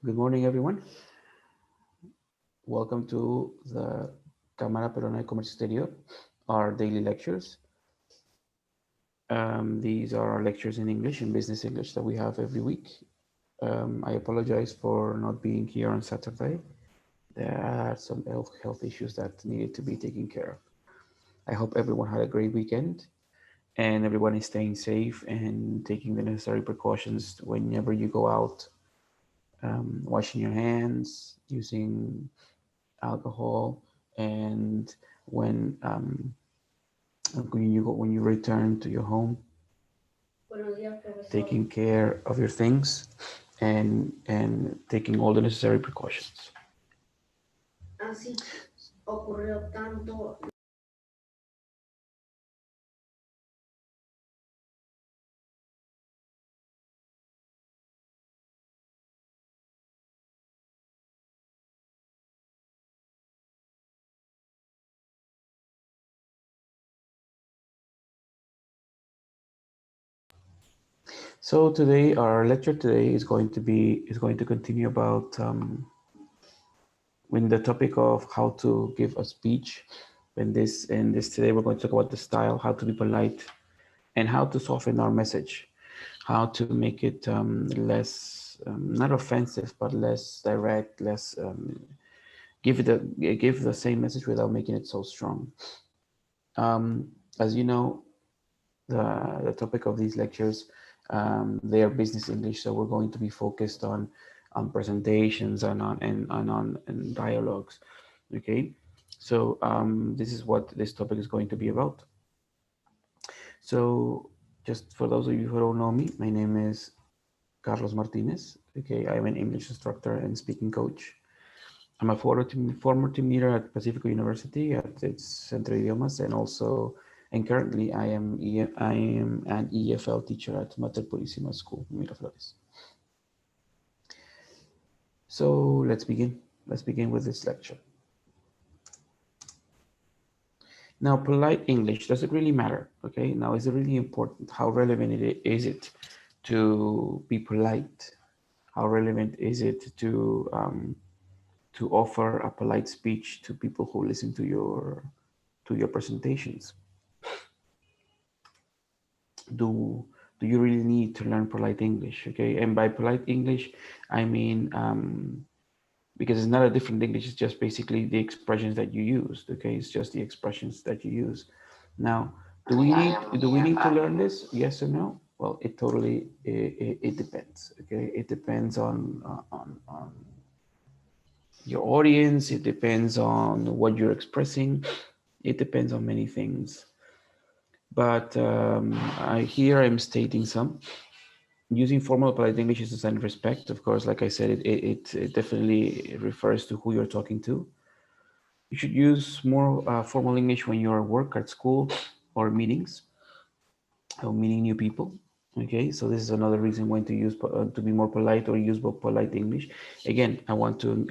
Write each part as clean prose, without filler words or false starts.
Good morning, everyone. Welcome to the Cámara Peruana de Comercio Exterior, our daily lectures. These are our lectures in English and business English that we have every week. I apologize for not being here on Saturday. There are some health issues that needed to be taken care of. I hope everyone had a great weekend and everyone is staying safe and taking the necessary precautions whenever you go out, washing your hands, using alcohol, and when when you return to your home, taking care of your things and taking all the necessary precautions. Así ocurrió tanto. So today, our lecture today is going to continue about when the topic of how to give a speech. In this today, we're going to talk about the style, how to be polite, and how to soften our message, how to make it less not offensive but less direct, less give the same message without making it so strong. As you know, the topic of these lectures, they are business English, so we're going to be focused on presentations and dialogues. Okay, so this is what this topic is going to be about. So just for those of you who don't know me, my name is Carlos Martinez. Okay, I'm an English instructor and speaking coach. I'm a former team leader at Pacifico University at its Centro de Idiomas, and currently I am an EFL teacher at Mater Purísima School, Miraflores. So let's begin. Let's begin with this lecture. Now, polite English, does it really matter? Okay, now is it really important? How relevant is it to be polite? How relevant is it to offer a polite speech to people who listen to your presentations? Do do you really need to learn polite English? Okay, and by polite English, I mean because it's not a different English; it's just basically the expressions that you use. Okay, it's just the expressions that you use. Now, do we need to learn this? Yes or no? Well, it depends. Okay, it depends on your audience. It depends on what you're expressing. It depends on many things. But here I'm stating some. Using formal polite English is a sign of respect. Of course, like I said, it definitely refers to who you're talking to. You should use more formal English when you're at work, at school, or meetings, or meeting new people. Okay, so this is another reason when to be more polite or use more polite English. Again, I want to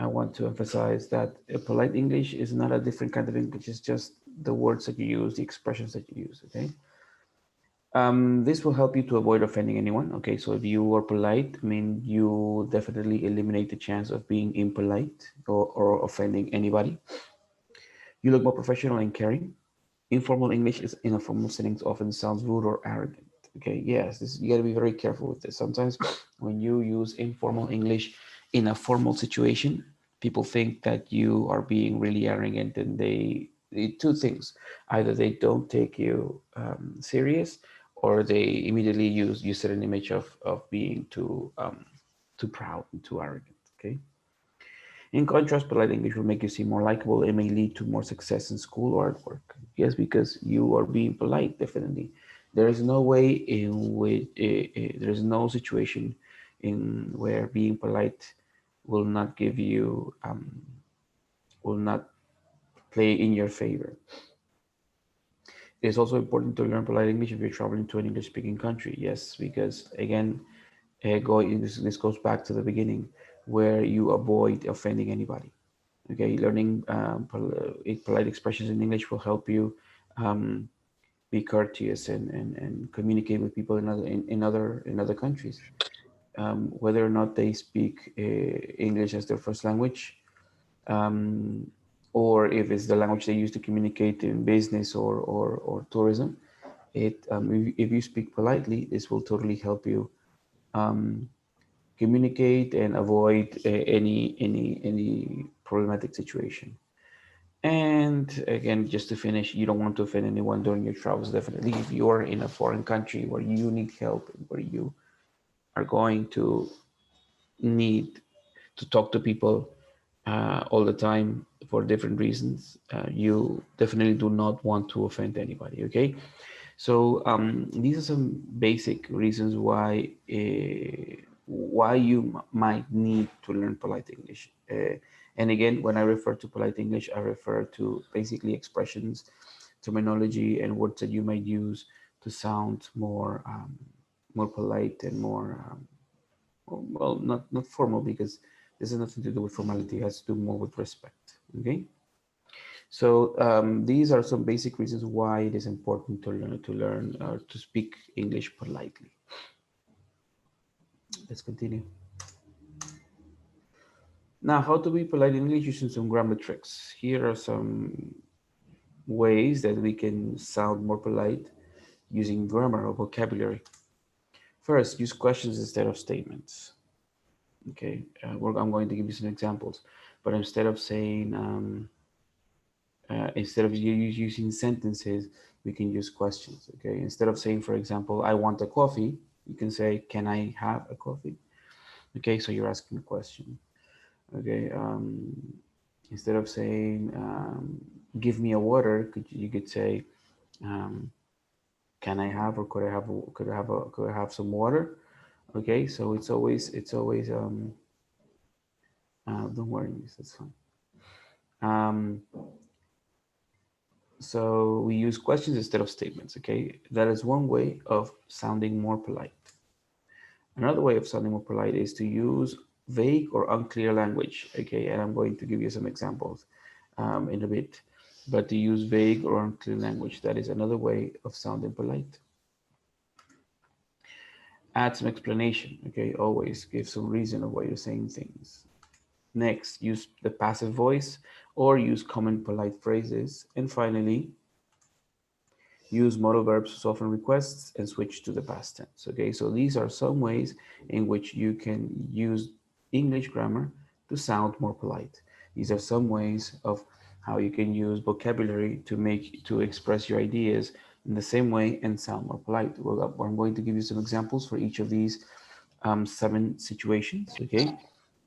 emphasize that polite English is not a different kind of English. It's just the words that you use, the expressions that you use. Okay. This will help you to avoid offending anyone. Okay, so if you are polite, I mean, you definitely eliminate the chance of being impolite or offending anybody. You look more professional and caring. Informal English is in a formal settings often sounds rude or arrogant. Okay, yes, you got to be very careful with this. Sometimes when you use informal English in a formal situation, people think that you are being really arrogant, and two things: either they don't take you serious, or they immediately use set an image of being too proud and too arrogant. Okay. In contrast, polite English will make you seem more likable. It may lead to more success in school or at work. Yes, because you are being polite, definitely. There is no way in which there is no situation in where being polite will not give you will not play in your favor. It is also important to learn polite English if you're traveling to an English-speaking country. Yes, because again, this goes back to the beginning, where you avoid offending anybody. Okay, learning polite expressions in English will help you um, be courteous and communicate with people in other countries. whether or not they speak English as their first language, um, or if it's the language they use to communicate in business or tourism. If you speak politely, this will totally help you um, communicate and avoid any problematic situation. And again, just to finish, you don't want to offend anyone during your travels. Definitely, if you are in a foreign country where you need help, where you are going to need to talk to people all the time for different reasons, you definitely do not want to offend anybody. Okay, so these are some basic reasons why you might need to learn polite English. And again, when I refer to polite English, I refer to basically expressions, terminology, and words that you might use to sound more polite and more well, not formal, because this has nothing to do with formality. It has to do more with respect. Okay. So these are some basic reasons why it is important to learn to speak English politely. Let's continue. Now, how to be polite in English using some grammar tricks. Here are some ways that we can sound more polite using grammar or vocabulary. First, use questions instead of statements. Okay, I'm going to give you some examples, but instead of using sentences, we can use questions. Okay, instead of saying, for example, I want a coffee, you can say, can I have a coffee? Okay, so you're asking a question. Okay, instead of saying, give me a water, you could say, um, can I have, or could I have some water? Okay, so don't worry, miss, that's fine. Um, so we use questions instead of statements. Okay, that is one way of sounding more polite. Another way of sounding more polite is to use vague or unclear language. Okay, and I'm going to give you some examples in a bit. But to use vague or unclear language, that is another way of sounding polite. Add some explanation. Okay, always give some reason of why you're saying things. Next, use the passive voice or use common polite phrases. And finally, use modal verbs to soften requests and switch to the past tense. Okay, so these are some ways in which you can use English grammar to sound more polite. These are some ways of how you can use vocabulary to express your ideas in the same way and sound more polite. Well, I'm going to give you some examples for each of these 7 situations. Okay,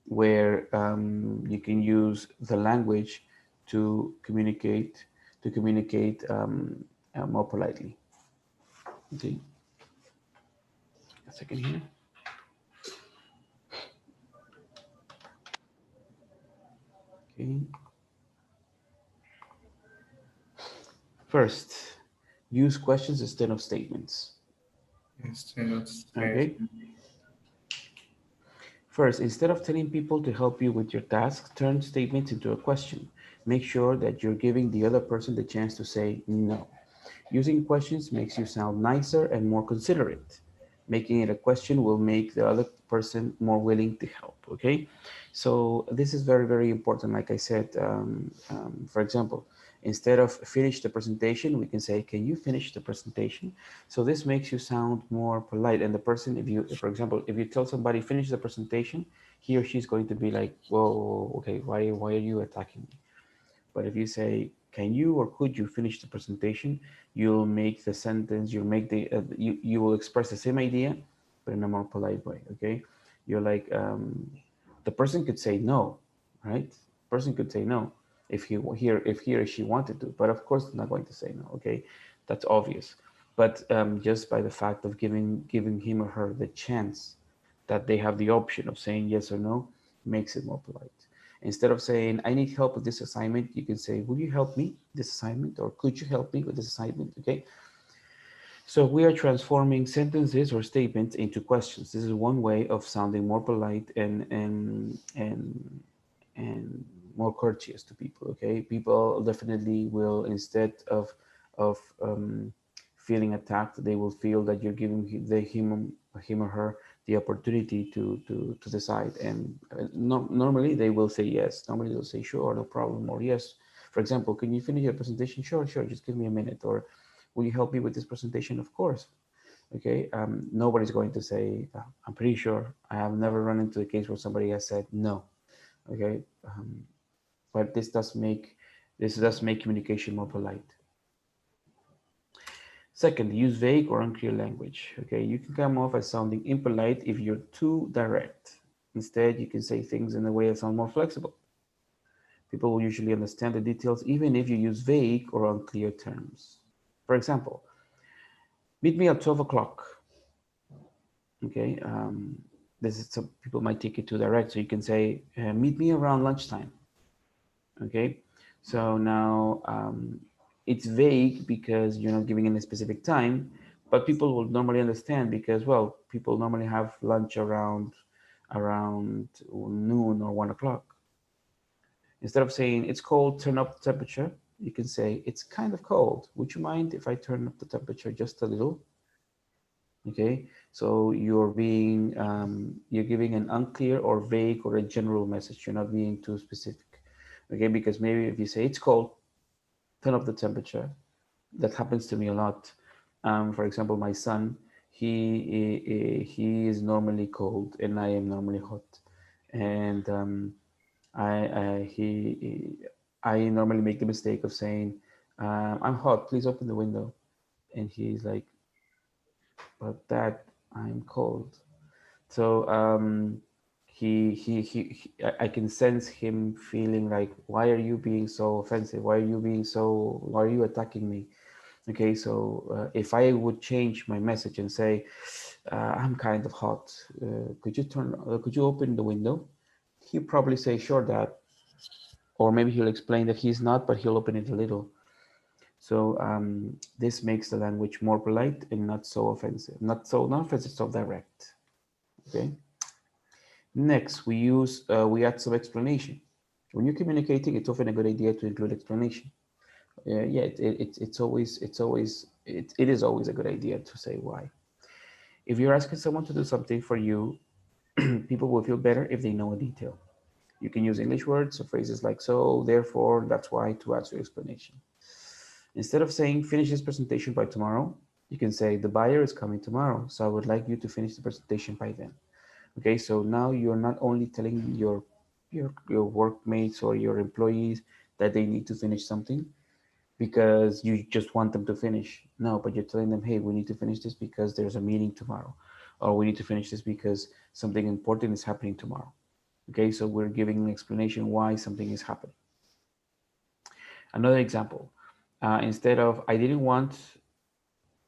where you can use the language to communicate more politely. Okay, a second here. Okay, first, use questions instead of statements. instead of Okay, statement. first, instead of telling people to help you with your task, turn statements into a question. Make sure that you're giving the other person the chance to say no. Using questions makes you sound nicer and more considerate. Making it a question will make the other person more willing to help. Okay, so this is very, very important. Like I said, for example, instead of finish the presentation, we can say, can you finish the presentation? So this makes you sound more polite. And the person, for example, if you tell somebody finish the presentation, he or she's going to be like, whoa, okay, why are you attacking me? But if you say, can you or could you finish the presentation, you'll make the sentence, you will express the same idea, but in a more polite way. Okay, you're like, the person could say no, right? The person could say no if he or she wanted to, but of course they're not going to say no. Okay, that's obvious. But just by the fact of giving him or her the chance that they have the option of saying yes or no makes it more polite. Instead of saying, I need help with this assignment, you can say, will you help me this assignment? Or could you help me with this assignment? Okay. So we are transforming sentences or statements into questions. This is one way of sounding more polite and more courteous to people. Okay. People definitely will, instead of feeling attacked, they will feel that you're giving him or her the opportunity to decide. And normally they will say yes. Normally they'll say sure, no problem, or yes. For example, can you finish your presentation? Sure, sure. Just give me a minute. Or will you help me with this presentation? Of course. Okay. Nobody's going to say, I'm pretty sure. I have never run into a case where somebody has said no. Okay. But this does make communication more polite. Second, use vague or unclear language. Okay, you can come off as sounding impolite if you're too direct. Instead, you can say things in a way that sound more flexible. People will usually understand the details even if you use vague or unclear terms. For example, meet me at 12 o'clock. Okay, this is some people might take it too direct, so you can say, meet me around lunchtime. Okay, so now it's vague because you're not giving any specific time, but people will normally understand because, well, people normally have lunch around noon or 1 o'clock. Instead of saying it's cold, turn up the temperature, you can say it's kind of cold. Would you mind if I turn up the temperature just a little? Okay, so you're giving an unclear or vague or a general message. You're not being too specific. Okay, because maybe if you say it's cold, turn up the temperature. That happens to me a lot. For example, my son, he is normally cold and I am normally hot, and I normally make the mistake of saying, "I'm hot. Please open the window," and he's like, "But Dad, I'm cold." So I can sense him feeling like, "Why are you being so offensive? Why are you attacking me?" Okay, so if I would change my message and say, I'm kind of hot, could you open the window? He'll probably say, sure, Dad. Or maybe he'll explain that he's not, but he'll open it a little. So this makes the language more polite and not so offensive. Not offensive, so direct. Okay. Next, we add some explanation. When you're communicating, it's often a good idea to include explanation. Yeah, it is always a good idea to say why. If you're asking someone to do something for you, people will feel better if they know a detail. You can use English words or phrases like so, therefore, that's why to add your explanation. Instead of saying finish this presentation by tomorrow, you can say the buyer is coming tomorrow, so I would like you to finish the presentation by then. Okay, so now you're not only telling your workmates or your employees that they need to finish something, because you just want them to finish. No, but you're telling them, hey, we need to finish this because there's a meeting tomorrow, or we need to finish this because something important is happening tomorrow. Okay, so we're giving an explanation why something is happening. Another example, instead of I didn't want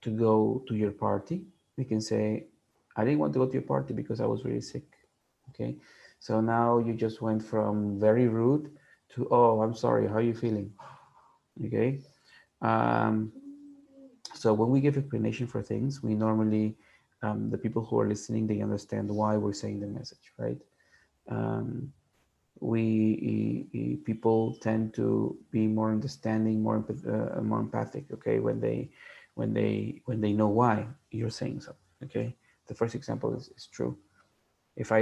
to go to your party, we can say I didn't want to go to your party because I was really sick. Okay, so now you just went from very rude to, oh, I'm sorry, how are you feeling? Okay. Um, So when we give explanation for things, we normally, the people who are listening, they understand why we're saying the message, right? Um, people tend to be more understanding, more empathic, okay, when they know why you're saying something, okay. The first example is true. For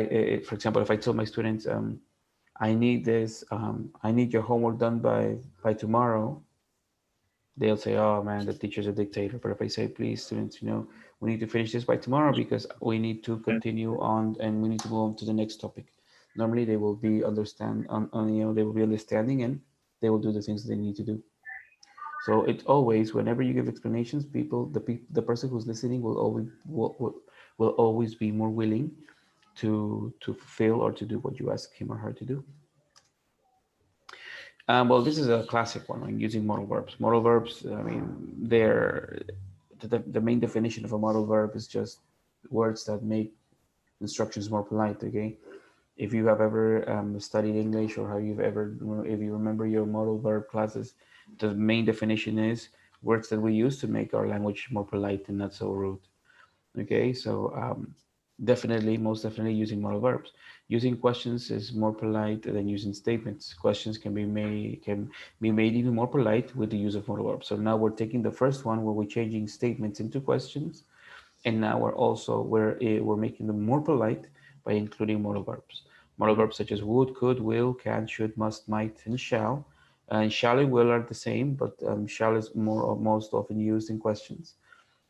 example, if I tell my students, I need your homework done by tomorrow, they'll say, "Oh man, the teacher's a dictator." But if I say, "Please, students, we need to finish this by tomorrow because we need to continue on and we need to move on to the next topic," normally they will be they will be understanding and they will do the things they need to do. So it always, whenever you give explanations, the person who's listening will always be more willing to fulfill or to do what you ask him or her to do. Well, this is a classic one when using modal verbs. Modal verbs, I mean, the main definition of a modal verb is just words that make instructions more polite. Okay, if you have ever studied English or if you remember your modal verb classes, the main definition is words that we use to make our language more polite and not so rude. Okay, so most definitely using modal verbs. Using questions is more polite than using statements. Questions can be made even more polite with the use of modal verbs. So now we're taking the first one where we're changing statements into questions, And now we're making them more polite by including modal verbs. Modal verbs such as would, could, will, can, should, must, might, and shall. And shall and will are the same, but shall is most often used in questions.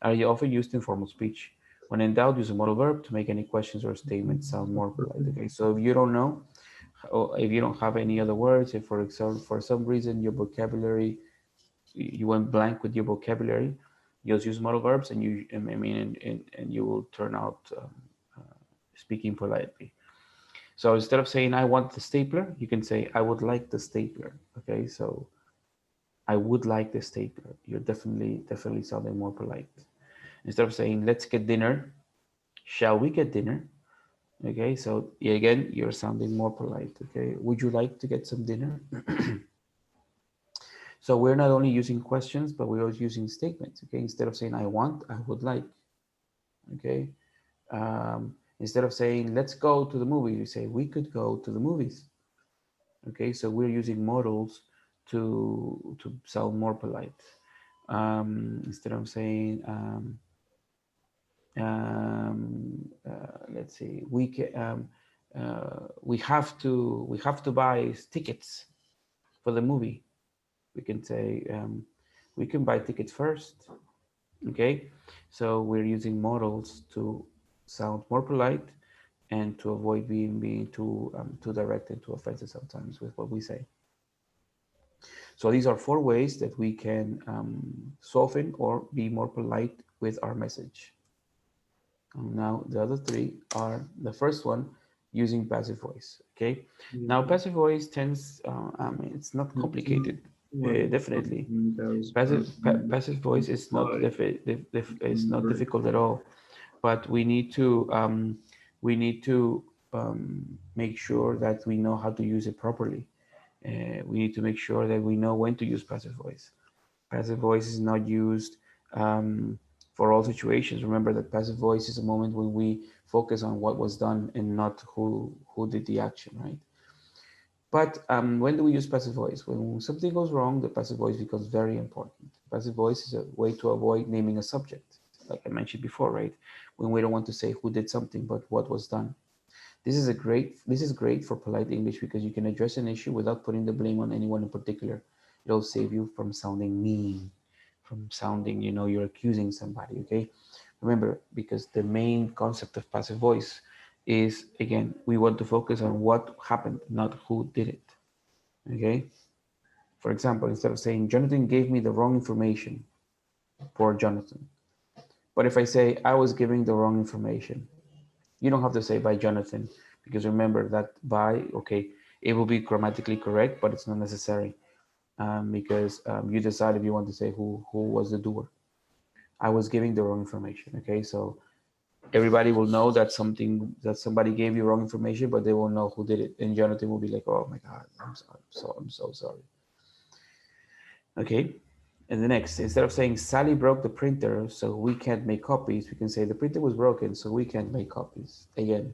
Are often used in formal speech. When in doubt, use a modal verb to make any questions or statements sound more polite. Okay, so if you don't know, or if you don't have any other words, if for example, for some reason your vocabulary, you went blank with your vocabulary, just use modal verbs and and you will turn out speaking politely. So instead of saying I want the stapler, you can say I would like the stapler. Okay, so I would like the stapler. You're definitely sounding more polite. Instead of saying let's get dinner, shall we get dinner? Okay, so again, you're sounding more polite. Okay, would you like to get some dinner? So we're not only using questions, but we're also using statements. Okay, instead of saying I want, I would like. Okay, instead of saying let's go to the movie, you say we could go to the movies. Okay, so we're using modals to sound more polite. Instead of saying let's see, we have to buy tickets for the movie. We can say we can buy tickets first. Okay, so we're using modals to sound more polite and to avoid being too direct and too offensive sometimes with what we say. So these are 4 ways that we can soften or be more polite with our message. And now the other 3 are the first one, using passive voice. Okay, now passive voice tends, it's not complicated. Definitely, passive voice is not is not difficult at all, but we need to make sure that we know how to use it properly. We need to make sure that we know when to use passive voice. Passive voice is not used for all situations. Remember that passive voice is a moment when we focus on what was done and not who did the action, right? But when do we use passive voice? When something goes wrong, the passive voice becomes very important. Passive voice is a way to avoid naming a subject, like I mentioned before, right? When we don't want to say who did something, but what was done. This is great for polite English because you can address an issue without putting the blame on anyone in particular. It'll save you from sounding mean, from sounding, you're accusing somebody, okay? Remember, because the main concept of passive voice is, again, we want to focus on what happened, not who did it, okay? For example, instead of saying, Jonathan gave me the wrong information, poor Jonathan. But if I say, I was giving the wrong information, you don't have to say by Jonathan, because remember that by, okay, it will be grammatically correct, but it's not necessary because you decide if you want to say who was the doer. I was giving the wrong information. Okay, so everybody will know that somebody gave you wrong information, but they won't know who did it. And Jonathan will be like, "Oh my God, I'm so sorry." Okay, and the next, instead of saying Sally broke the printer, so we can't make copies, we can say the printer was broken, so we can't make copies. Again,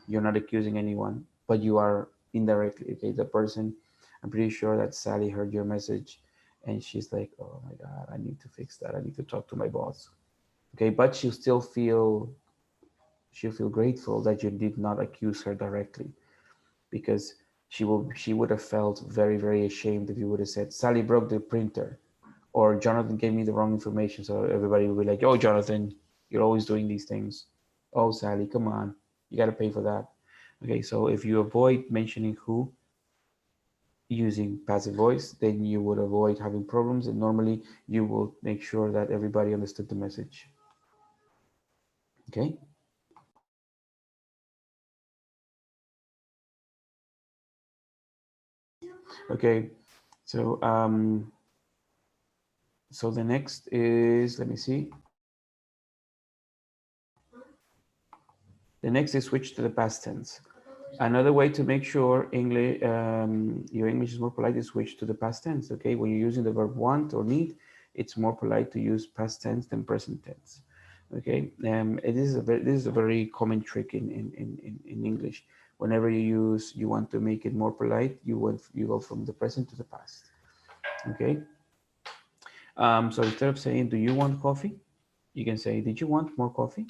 you're not accusing anyone, but you are indirectly. Okay, the person. I'm pretty sure that Sally heard your message, and she's like, "Oh my God, I need to fix that. I need to talk to my boss." Okay, but she'll feel grateful that you did not accuse her directly, because she would have felt very ashamed if you would have said Sally broke the printer, or Jonathan gave me the wrong information. So everybody will be like, "Oh, Jonathan, you're always doing these things. Oh, Sally, come on, you got to pay for that." Okay, so if you avoid mentioning who using passive voice, then you would avoid having problems, and normally you will make sure that everybody understood the message. Okay. Okay, so so the next is, let me see. The next is switch to the past tense. Another way to make sure English, your English is more polite is switch to the past tense. Okay, when you're using the verb want or need, it's more polite to use past tense than present tense. Okay, this is a very common trick in English. Whenever you want to make it more polite, you go from the present to the past. Okay, so instead of saying, "Do you want coffee?" You can say, did you want more coffee?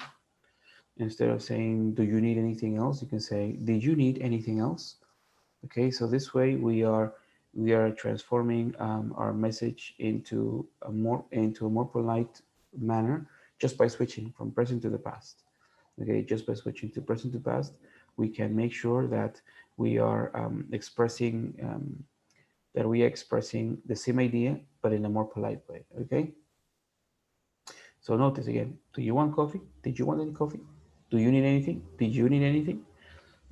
Instead of saying, do you need anything else? You can say, did you need anything else? Okay, so this way we are transforming our message into a more polite manner just by switching from present to the past. Okay, just by switching to present to past, we can make sure that we are expressing the same idea but in a more polite way. Okay, so notice again: do you want coffee? Did you want any coffee? Do you need anything? Did you need anything?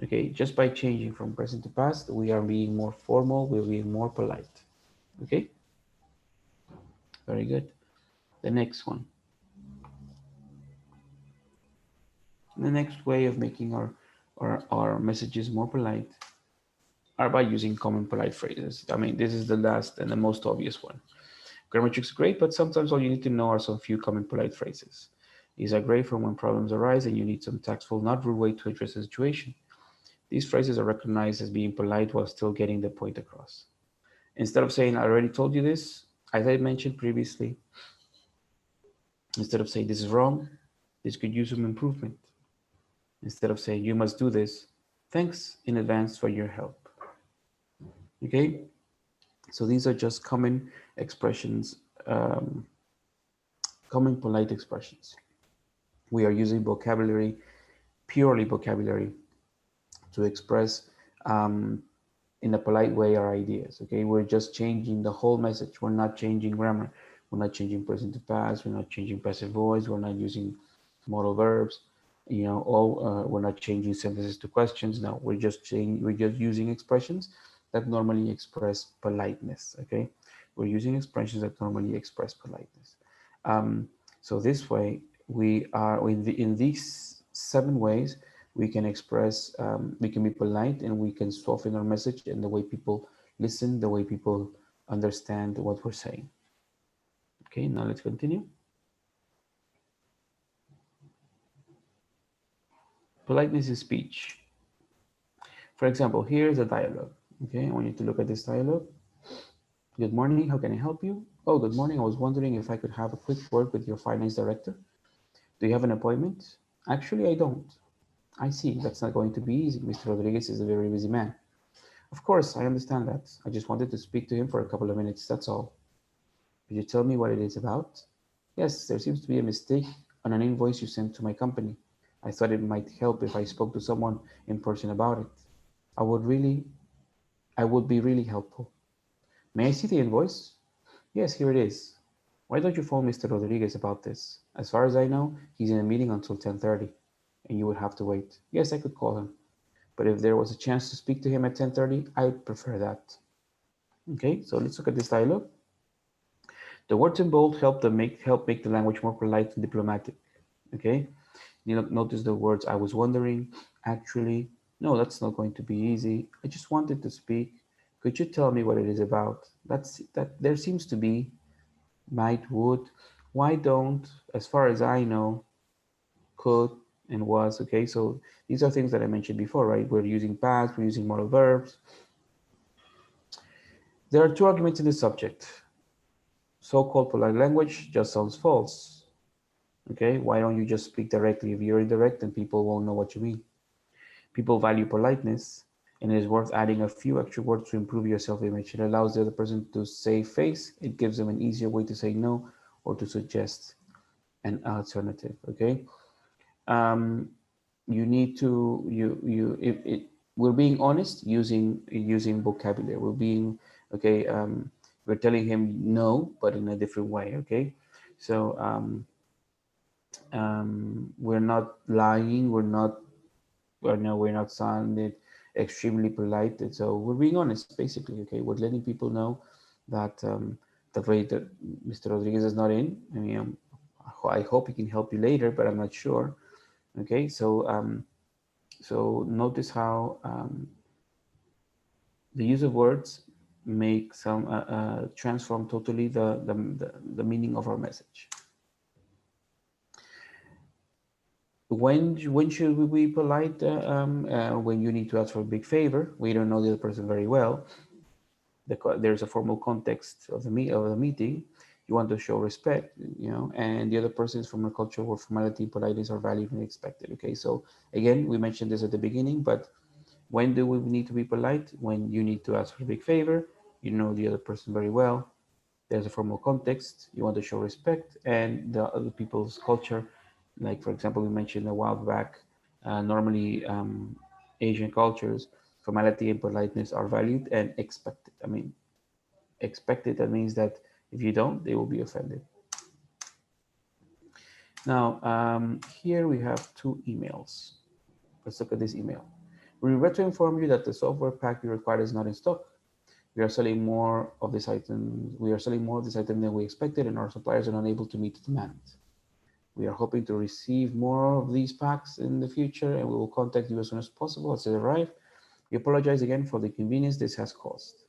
Okay, just by changing from present to past, we are being more formal, we're being more polite. Okay, very good. The next one. The next way of making our messages more polite are by using common polite phrases. I mean, this is the last and the most obvious one. Grammar tricks are great, but sometimes all you need to know are some few common polite phrases. These are great for when problems arise and you need some tactful, not rude way to address the situation. These phrases are recognized as being polite while still getting the point across. Instead of saying, I already told you this, as I mentioned previously, instead of saying, this is wrong, this could use some improvement. Instead of saying, you must do this, thanks in advance for your help. Okay? So these are just common expressions, um, common polite expressions. We are using vocabulary, purely vocabulary, to express um, in a polite way our ideas. Okay, we're just changing the whole message. We're not changing grammar. We're not changing present to past. We're not changing passive voice. We're not using modal verbs. We're not changing sentences to questions. No, we're just using expressions that normally express politeness. Okay, we're using expressions that normally express politeness. Um, so this way, we are in these 7 ways we can express, we can be polite and we can soften our message and the way people listen, the way people understand what we're saying. Okay, now let's continue. Politeness in speech. For example, here's a dialogue. Okay, I want you to look at this dialogue. Good morning, how can I help you? Oh, good morning. I was wondering if I could have a quick word with your finance director. Do you have an appointment? Actually, I don't. I see, that's not going to be easy. Mr. Rodriguez is a very busy man. Of course, I understand that. I just wanted to speak to him for a couple of minutes, that's all. Could you tell me what it is about? Yes, there seems to be a mistake on an invoice you sent to my company. I thought it might help if I spoke to someone in person about it. I would really, I would be really helpful. May I see the invoice? Yes, here it is. Why don't you phone Mr. Rodriguez about this? As far as I know, he's in a meeting until 10:30, and you would have to wait. Yes, I could call him, but if there was a chance to speak to him at 10:30, I'd prefer that. Okay, so let's look at this dialogue. The words in bold help make the language more polite and diplomatic. Okay, you notice the words I was wondering, actually, no, that's not going to be easy. I just wanted to speak. Could you tell me what it is about? That there seems to be, might, would, why don't, as far as I know, could, and was. Okay, so these are things that I mentioned before, right? We're using past, we're using modal verbs. There are 2 arguments in the subject. So-called polite language just sounds false. Okay, why don't you just speak directly? If you're indirect, then people won't know what you mean. People value politeness, and it is worth adding a few extra words to improve your self-image. It allows the other person to save face. It gives them an easier way to say no or to suggest an alternative. Okay, um, you need to we're being honest using vocabulary. We're being okay. We're telling him no, but in a different way. Okay, so we're not lying. We're not sounding extremely polite. So we're being honest, basically. Okay, we're letting people know that that Mr. Rodriguez is not in. I mean, I hope he can help you later, but I'm not sure. Okay, so notice how the use of words make some transform totally the meaning of our message. When should we be polite? When you need to ask for a big favor, we don't know the other person very well. There's a formal context of the meeting. You want to show respect, and the other person is from a culture where formality and politeness are valued and expected. Okay, so again, we mentioned this at the beginning, but when do we need to be polite? When you need to ask for a big favor, you know the other person very well, there's a formal context, you want to show respect, and the other people's culture, like for example, we mentioned a while back, normally Asian cultures, formality and politeness are valued and expected. I mean, expected, that means that if you don't, they will be offended. Now, here we have two emails. Let's look at this email. We regret to inform you that the software pack you required is not in stock. We are selling more of this item. We are selling more of this item than we expected, and our suppliers are unable to meet the demand. We are hoping to receive more of these packs in the future, and we will contact you as soon as possible as they arrive. We apologize again for the inconvenience this has caused.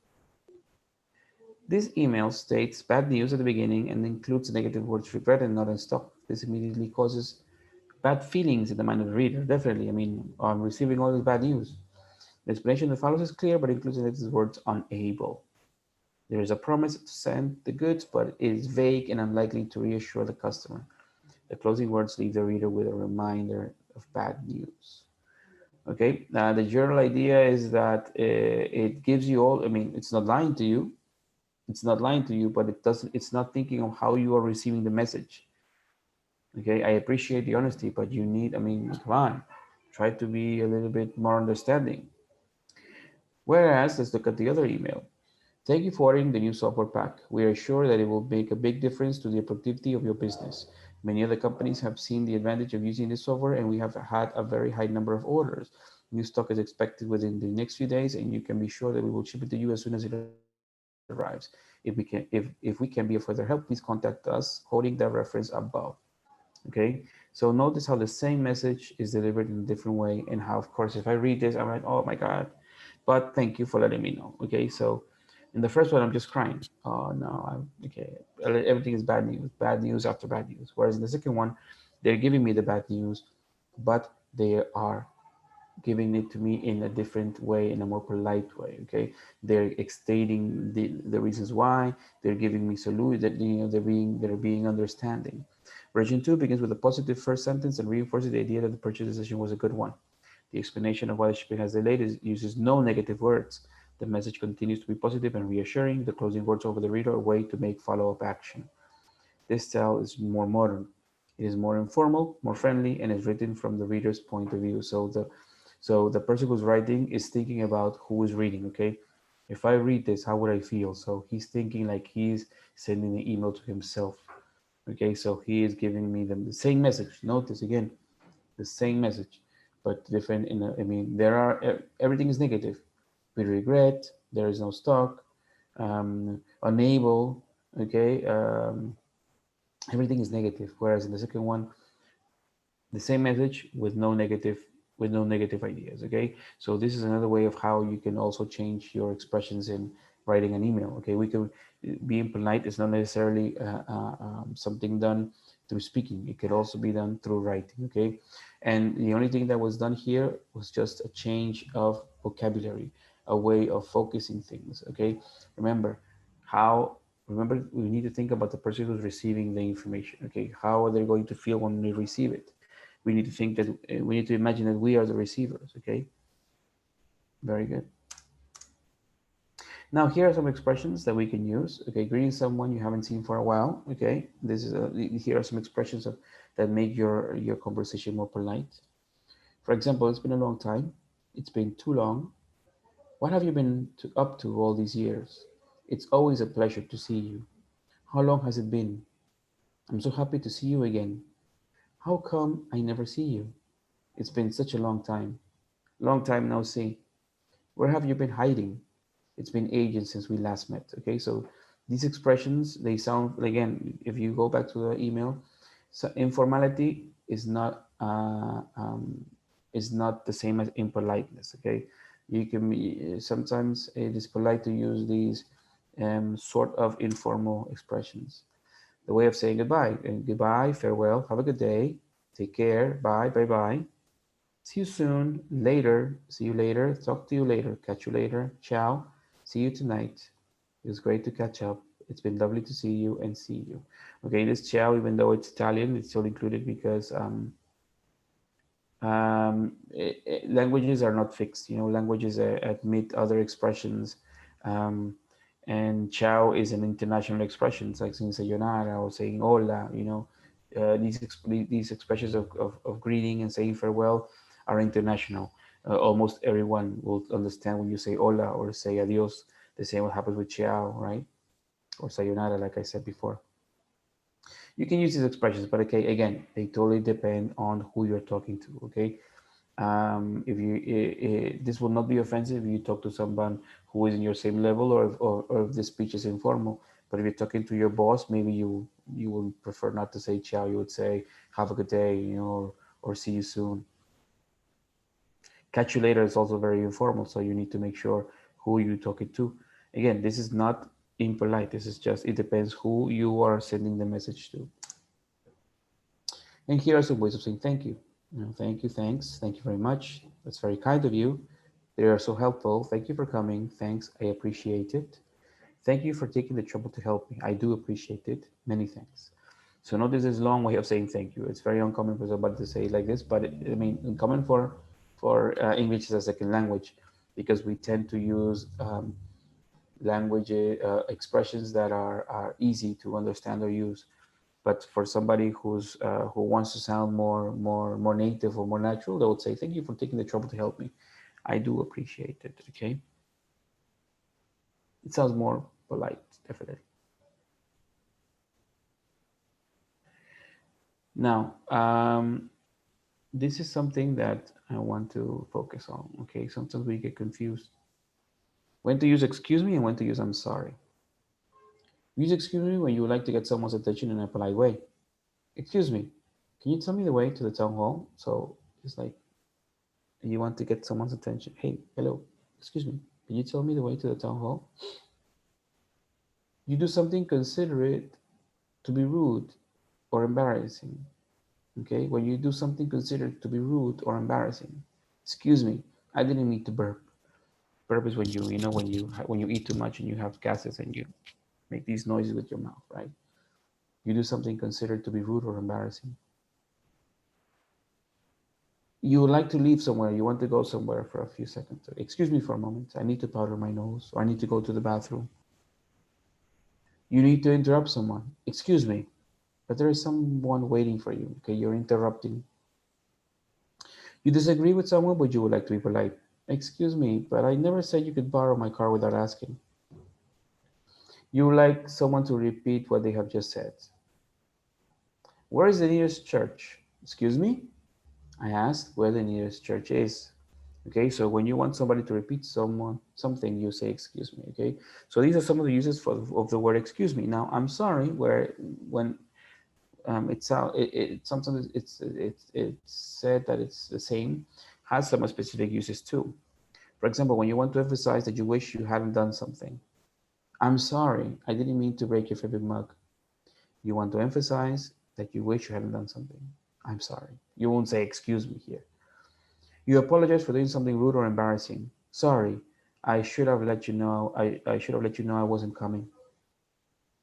This email states bad news at the beginning and includes the negative words regret and not in stock. This immediately causes bad feelings in the mind of the reader. Definitely. I mean, I'm receiving all this bad news. The explanation that follows is clear, but includes the negative words unable. There is a promise to send the goods, but it is vague and unlikely to reassure the customer. The closing words leave the reader with a reminder of bad news. Okay, the general idea is that it gives you all. I mean, it's not lying to you. It's not lying to you, but it doesn't. It's not thinking of how you are receiving the message. Okay, I appreciate the honesty, but you need. I mean, come on, try to be a little bit more understanding. Whereas, let's look at the other email. Thank you for ordering the new software pack. We are sure that it will make a big difference to the productivity of your business. Many other companies have seen the advantage of using this software, and we have had a very high number of orders. New stock is expected within the next few days, and you can be sure that we will ship it to you as soon as it arrives. If we can be of further help, please contact us, quoting the reference above. Okay, so notice how the same message is delivered in a different way, and how, of course, if I read this, I'm like, oh my God, but thank you for letting me know. Okay, so in the first one, I'm just crying. Oh no, okay. Everything is bad news after bad news. Whereas in the second one, they're giving me the bad news, but they are giving it to me in a different way, in a more polite way. Okay, they're stating the reasons why. They're giving me salute that they're being understanding. Version two begins with a positive first sentence and reinforces the idea that the purchase decision was a good one. The explanation of why the shipping has delayed uses no negative words. The message continues to be positive and reassuring. The closing words over the reader a way to make follow-up action. This style is more modern. It is more informal, more friendly, and is written from the reader's point of view. So the person who's writing is thinking about who is reading. Okay, if I read this, how would I feel? So he's thinking like he's sending the email to himself. Okay, so he is giving me the same message. Notice again, the same message, but different. I mean, everything is negative. We regret. There is no stock. Unable. Okay. Everything is negative. Whereas in the second one, the same message with no negative ideas. Okay, so this is another way of how you can also change your expressions in writing an email. Okay, we can being polite is not necessarily something done through speaking. It could also be done through writing. Okay, and the only thing that was done here was just a change of vocabulary, a way of focusing things. Okay, remember how remember we need to think about the person who's receiving the information. Okay, how are they going to feel when they receive it? We need to think that we need to imagine that we are the receivers. Okay, very good. Now here are some expressions that we can use. Okay, greeting someone you haven't seen for a while. Okay, here are some expressions that make your conversation more polite. For example, it's been a long time. It's been too long. What have you been up to all these years? It's always a pleasure to see you. How long has it been? I'm so happy to see you again. How come I never see you? It's been such a long time. Long time no see. Where have you been hiding? It's been ages since we last met. Okay, so these expressions, they sound, again, if you go back to the email, so informality is not the same as impoliteness. Okay, you can be, sometimes it is polite to use these sort of informal expressions. The way of saying goodbye, goodbye, farewell, have a good day, take care, bye, bye, bye. See you soon, later, see you later, talk to you later, catch you later, ciao, see you tonight. It was great to catch up. It's been lovely to see you and see you. Okay, this ciao, even though it's Italian, it's still included because languages are not fixed. Languages admit other expressions, um, and ciao is an international expression. It's like saying sayonara or saying hola. These expressions of greeting and saying farewell are international. Almost everyone will understand when you say hola or say adios. The same what happens with ciao, right? Or sayonara, like I said before. You can use these expressions, but okay, again, they totally depend on who you're talking to. Okay, if you this will not be offensive if you talk to someone who is in your same level, or if the speech is informal. But if you're talking to your boss, maybe you will prefer not to say ciao. You would say have a good day, or see you soon. Catch you later is also very informal, so you need to make sure who you're talking to. Again, this is not impolite. This is just, it depends who you are sending the message to. And here are some ways of saying thank you. Thank you, thanks, thank you very much. That's very kind of you. They are so helpful. Thank you for coming. Thanks, I appreciate it. Thank you for taking the trouble to help me. I do appreciate it. Many thanks. So notice this long way of saying thank you. It's very uncommon for somebody to say it like this, but uncommon for English as a second language, because we tend to use language expressions that are easy to understand or use. But for somebody who wants to sound more native or more natural, they would say, "Thank you for taking the trouble to help me. I do appreciate it." Okay, it sounds more polite, definitely. Now, this is something that I want to focus on. Okay, sometimes we get confused when to use "excuse me" and when to use "I'm sorry." Use "excuse me" when you would like to get someone's attention in a polite way. "Excuse me, can you tell me the way to the town hall?" So it's like you want to get someone's attention. "Hey, hello, excuse me, can you tell me the way to the town hall?" You do something considerate to be rude or embarrassing. Okay, when you do something considered to be rude or embarrassing. "Excuse me, I didn't mean to burp." Burp is when you eat too much and you have gases and you make these noises with your mouth, right? You do something considered to be rude or embarrassing. You would like to leave somewhere, you want to go somewhere for a few seconds. "Excuse me for a moment, I need to powder my nose," or "I need to go to the bathroom." You need to interrupt someone. "Excuse me, but there is someone waiting for you." Okay, you're interrupting. You disagree with someone, but you would like to be polite. "Excuse me, but I never said you could borrow my car without asking." You would like someone to repeat what they have just said. "Where is the nearest church?" "Excuse me?" I asked where the nearest church is. Okay, so when you want somebody to repeat something, you say "excuse me." Okay, so these are some of the uses of the word "excuse me." Now, "I'm sorry," where when sometimes it's said that it's the same, has some specific uses too. For example, when you want to emphasize that you wish you hadn't done something. "I'm sorry, I didn't mean to break your favorite mug." You want to emphasize that you wish you hadn't done something. "I'm sorry." You won't say "excuse me" here. You apologize for doing something rude or embarrassing. "Sorry, I should have let you know. I should have let you know I wasn't coming."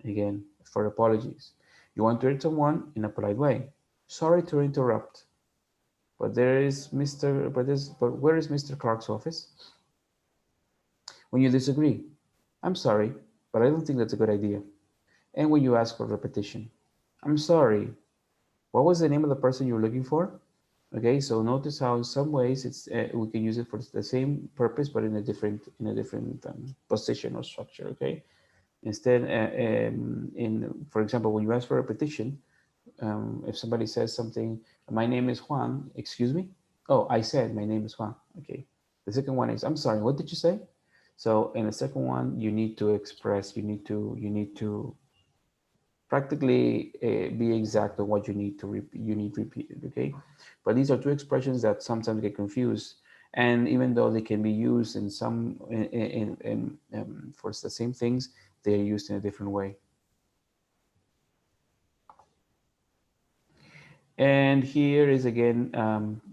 Again, for apologies. You want to hurt someone in a polite way. "Sorry to interrupt, but where is Mr. Clark's office?" When you disagree. "I'm sorry, but I don't think that's a good idea." And when you ask for repetition. "I'm sorry, what was the name of the person you were looking for?" Okay, so notice how in some ways we can use it for the same purpose, but in a different position or structure. Okay, instead, for example, when you ask for repetition, if somebody says something, "My name is Juan," "Excuse me?" "Oh, I said my name is Juan." Okay. The second one is, "I'm sorry, what did you say?" So in the second one, you need to express, you need to practically be exact on what you need repeated. Okay, but these are two expressions that sometimes get confused, and even though they can be used in some for the same things, they are used in a different way. And here is again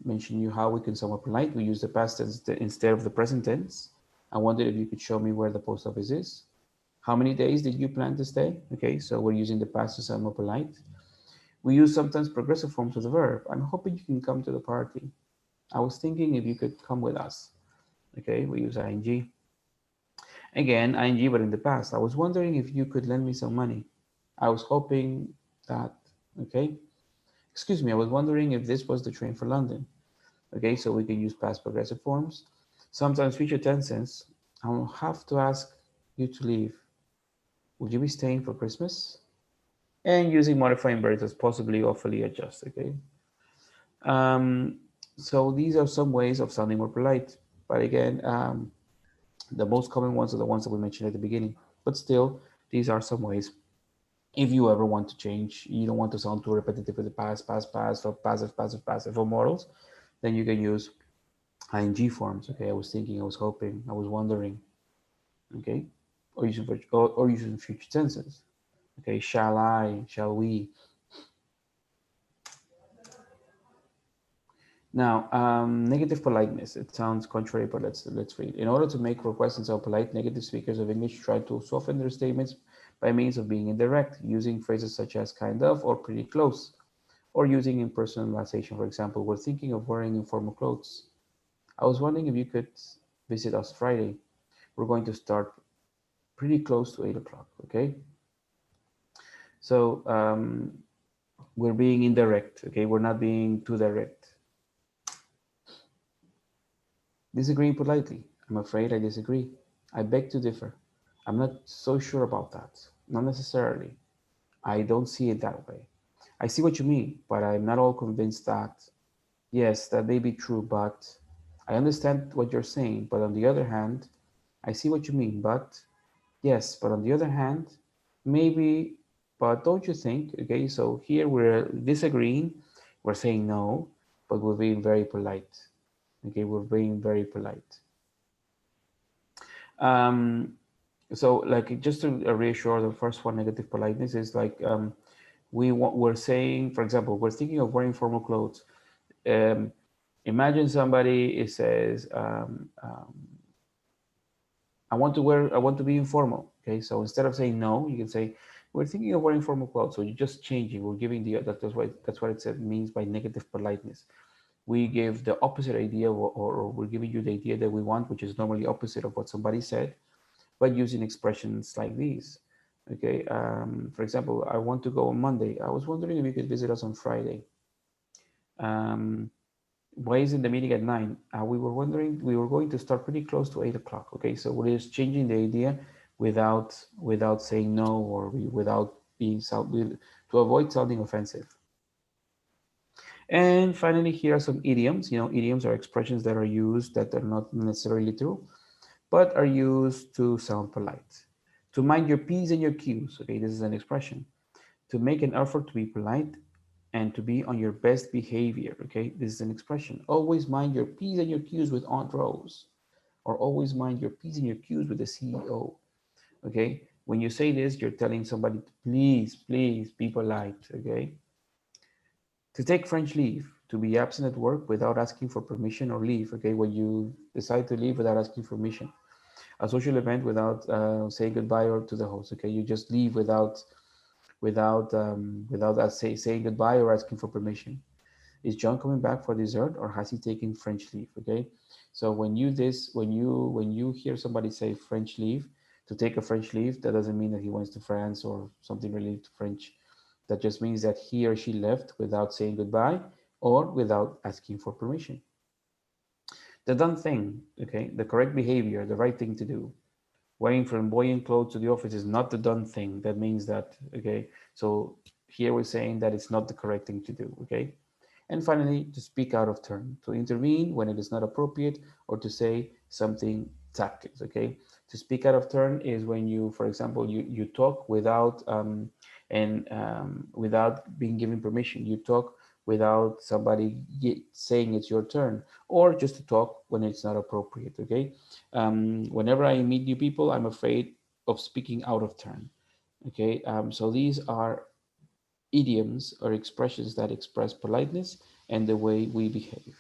mentioning you how we can somewhat polite. We use the past tense instead of the present tense. I wondered if you could show me where the post office is. How many days did you plan to stay? Okay, so we're using the past to sound more polite. We use sometimes progressive forms of the verb. I'm hoping you can come to the party. I was thinking if you could come with us. Okay, we use ing. Again, ing, but in the past. I was wondering if you could lend me some money. I was hoping that, okay. Excuse me, I was wondering if this was the train for London. Okay, so we can use past progressive forms. Sometimes future tenses. I'll have to ask you to leave. Would you be staying for Christmas? And using modifying verbs as possibly or fully adjust, okay? Um, so these are some ways of sounding more polite. But again, the most common ones are the ones that we mentioned at the beginning. But still, these are some ways. If you ever want to change, you don't want to sound too repetitive with the past, past, past, or passive, passive, passive, or modals, then you can use ing forms. Okay, I was thinking, I was hoping, I was wondering. Okay, or using future tenses. Okay, shall I, shall we. Now, negative politeness. It sounds contrary, but let's read. In order to make requests and sound polite, negative speakers of English try to soften their statements by means of being indirect, using phrases such as kind of or pretty close, or using impersonalization. For example, we're thinking of wearing informal clothes. I was wondering if you could visit us Friday. We're going to start pretty close to 8 o'clock. Okay, so we're being indirect. Okay, we're not being too direct. Disagreeing politely. I'm afraid I disagree. I beg to differ. I'm not so sure about that. Not necessarily. I don't see it that way. I see what you mean, but I'm not all convinced that. Yes, that may be true, but I understand what you're saying. But on the other hand, I see what you mean, but yes, but on the other hand, maybe, but don't you think? Okay, so here we're disagreeing, we're saying no, but we're being very polite. Okay, we're being very polite. Um, so like just to reassure, the first one, negative politeness, is like we're saying, for example, we're thinking of wearing formal clothes. Um, Imagine somebody says, I want to be informal. Okay, so instead of saying no, you can say, we're thinking of wearing formal clothes. So you're just changing. We're giving that's what it said means by negative politeness. We give the opposite idea, or we're giving you the idea that we want, which is normally opposite of what somebody said, but using expressions like these. Okay, for example, I want to go on Monday. I was wondering if you could visit us on Friday. Um, why is the meeting at 9? We were wondering, we were going to start pretty close to 8 o'clock. Okay, so we're just changing the idea without saying no, or without being to avoid sounding offensive. And finally, here are some idioms. Idioms are expressions that are used that are not necessarily true, but are used to sound polite. To mind your P's and your Q's. Okay, this is an expression. To make an effort to be polite and to be on your best behavior. Okay, this is an expression. Always mind your P's and your Q's with Aunt Rose, or always mind your P's and your Q's with the CEO. Okay, when you say this, you're telling somebody to please, please be polite. Okay, to take French leave, to be absent at work without asking for permission or leave. Okay, when you decide to leave without asking permission. A social event without saying goodbye or to the host. Okay, you just leave without saying goodbye or asking for permission. Is John coming back for dessert, or has he taken French leave? Okay, so when you hear somebody say French leave, to take a French leave, that doesn't mean that he went to France or something related to French. That just means that he or she left without saying goodbye or without asking for permission. The done thing, okay, the correct behavior, the right thing to do. Wearing flamboyant clothes to the office is not the done thing. That means that, okay, so here we're saying that it's not the correct thing to do, okay? And finally, to speak out of turn, to intervene when it is not appropriate, or to say something tactless, okay? To speak out of turn is when you, for example, you talk without being given permission. You talk without somebody saying it's your turn, or just to talk when it's not appropriate, okay? Whenever I meet new people, I'm afraid of speaking out of turn, okay? So these are idioms or expressions that express politeness and the way we behave.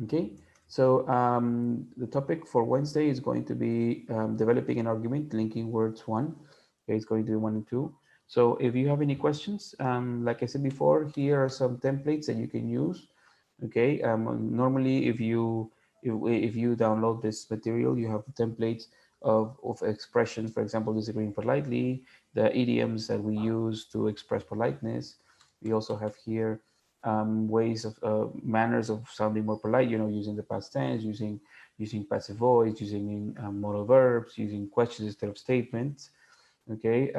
Okay, So the topic for Wednesday is going to be developing an argument, linking words one. Okay, it's going to be one and two. So if you have any questions, like I said before, here are some templates that you can use. Okay, normally if you download this material, you have templates of expressions, for example, disagreeing politely, the idioms that we use to express politeness. We also have here ways of manners of sounding more polite, using the past tense, using passive voice, using modal verbs, using questions instead of statements. Okay,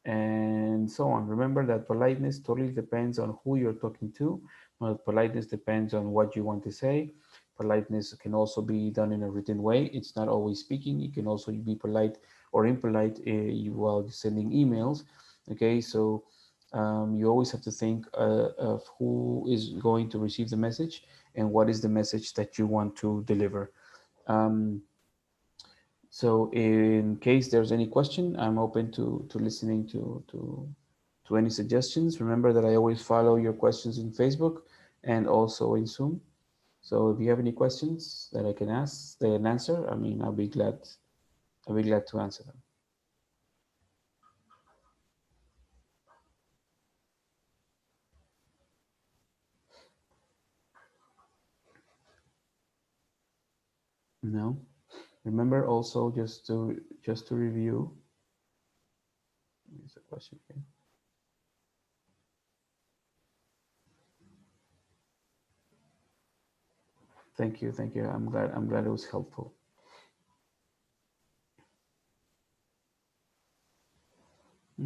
and so on. Remember that politeness totally depends on who you're talking to. Politeness depends on what you want to say. Politeness can also be done in a written way. It's not always speaking. You can also be polite or impolite while sending emails. Okay, so you always have to think of who is going to receive the message and what is the message that you want to deliver. Um, so in case there's any question, I'm open to listening to any suggestions. Remember that I always follow your questions in Facebook and also in Zoom. So if you have any questions that I can ask, that I can answer, I mean, I'll be glad to answer them. No. Remember also just to review. Here's a question here. Thank you, thank you. I'm glad it was helpful.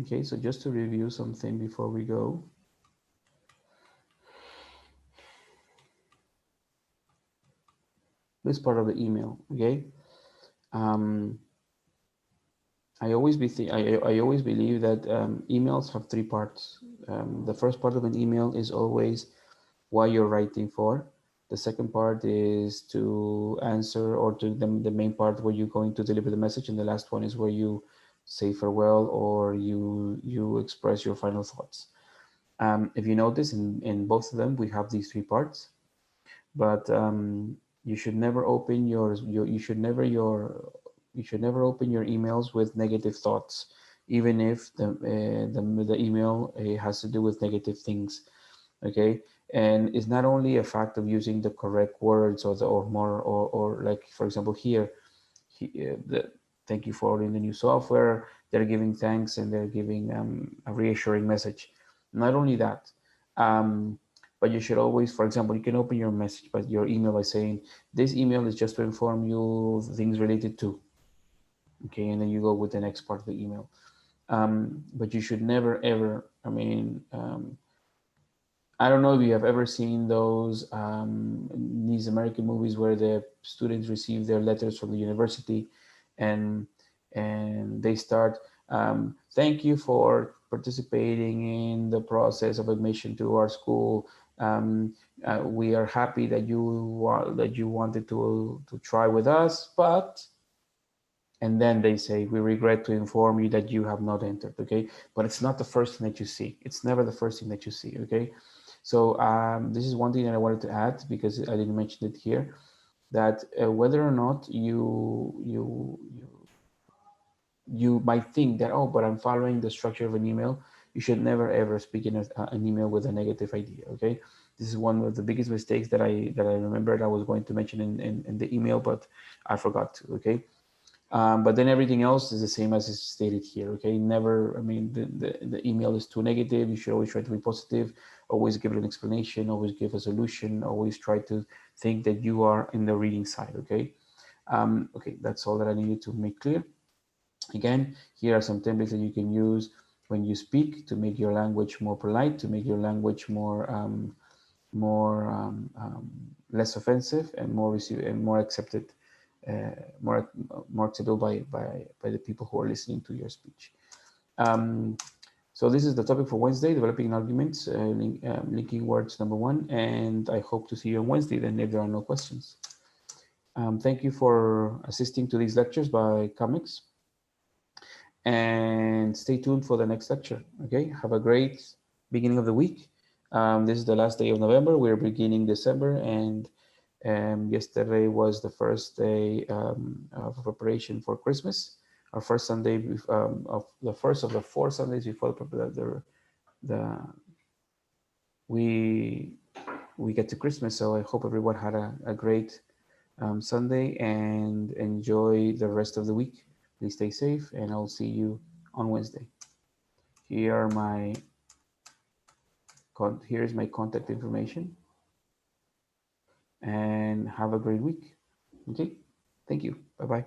Okay, so just to review something before we go. This part of the email, okay? Um, I always believe that emails have three parts. The first part of an email is always why you're writing for. The second part is to answer, or to the main part where you're going to deliver the message, and the last one is where you say farewell or you express your final thoughts. If you notice, in both of them, we have these three parts, but you should never open you should never open your emails with negative thoughts, even if the email has to do with negative things. Okay, and it's not only a fact of using the correct words or more or like for example here, thank you for ordering the new software. They're giving thanks and they're giving a reassuring message. Not only that, um, but you should always, for example, you can open your message, but your email by saying, "This email is just to inform you things related to." Okay, and then you go with the next part of the email. But you should never ever. I don't know if you have ever seen these American movies where the students receive their letters from the university, and they start, "Thank you for participating in the process of admission to our school. We are happy that you wanted to try with us, but," and then they say, "We regret to inform you that you have not entered." Okay, but it's not the first thing that you see. It's never the first thing that you see. Okay, so this is one thing that I wanted to add because I didn't mention it here. That whether or not you might think that, oh, but I'm following the structure of an email, you should never ever speak in an email with a negative idea. Okay, this is one of the biggest mistakes that I remembered I was going to mention in the email, but I forgot to. Okay, but then everything else is the same as is stated here. Okay, never, I mean, the email is too negative. You should always try to be positive, always give it an explanation, always give a solution, always try to think that you are in the reading side. Okay, okay, that's all that I needed to make clear. Again, here are some templates that you can use when you speak to make your language more polite, to make your language more less offensive and more accepted, uh, more more acceptable by the people who are listening to your speech. Um, so this is the topic for Wednesday: developing arguments, linking words number one, and I hope to see you on Wednesday. Then, if there are no questions, thank you for assisting to these lectures by comics, and stay tuned for the next lecture. Okay, have a great beginning of the week. This is the last day of November. We're beginning December, and Yesterday was the first day of preparation for Christmas. Our first Sunday of the first of the 4 Sundays before the we we get to Christmas. So I hope everyone had a great Sunday and enjoy the rest of the week. Please stay safe, and I'll see you on Wednesday. Here are my here's my contact information, and have a great week. Okay, thank you. Bye bye.